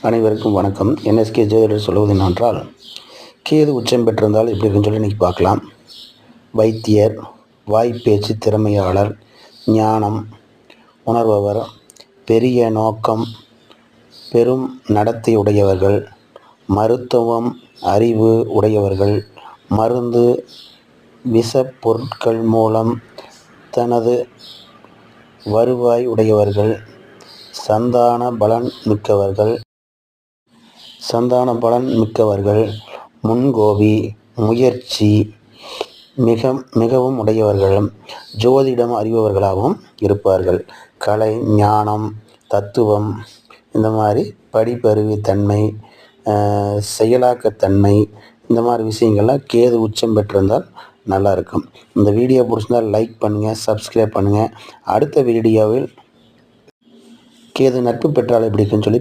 அனைவருக்கும் வணக்கம். என்எஸ்கே ஜோதிடர் சொல்வது என்னவென்றால், கேது உச்சம் பெற்றிருந்தால் எப்படி இருக்குன்னு சொல்லி இன்றைக்கி பார்க்கலாம். வைத்தியர், வாய்ப்பேச்சு திறமையாளர், ஞானம் உணர்பவர், பெரிய நோக்கம், பெரும் நடத்தை உடையவர்கள், மருத்துவம் அறிவு உடையவர்கள், மருந்து விஷப் பொருட்கள் மூலம் தனது வருவாய் உடையவர்கள், சந்தான பலன் மிக்கவர்கள், முன்கோபி, முயற்சி மிகவும் உடையவர்கள், ஜோதிடம் அறிபவர்களாகவும் இருப்பார்கள். கலை, ஞானம், தத்துவம், இந்த மாதிரி படிப்பறிவுத்தன்மை, செயலாக்கத்தன்மை, இந்த மாதிரி விஷயங்கள்லாம் கேது உச்சம் பெற்றிருந்தால் நல்லாயிருக்கும். இந்த வீடியோ பிடிச்சிருந்தால் லைக் பண்ணுங்கள், சப்ஸ்கிரைப் பண்ணுங்கள். அடுத்த வீடியோவில் கேது நட்பு பெற்றால் எப்படி இருக்குன்னு சொல்லி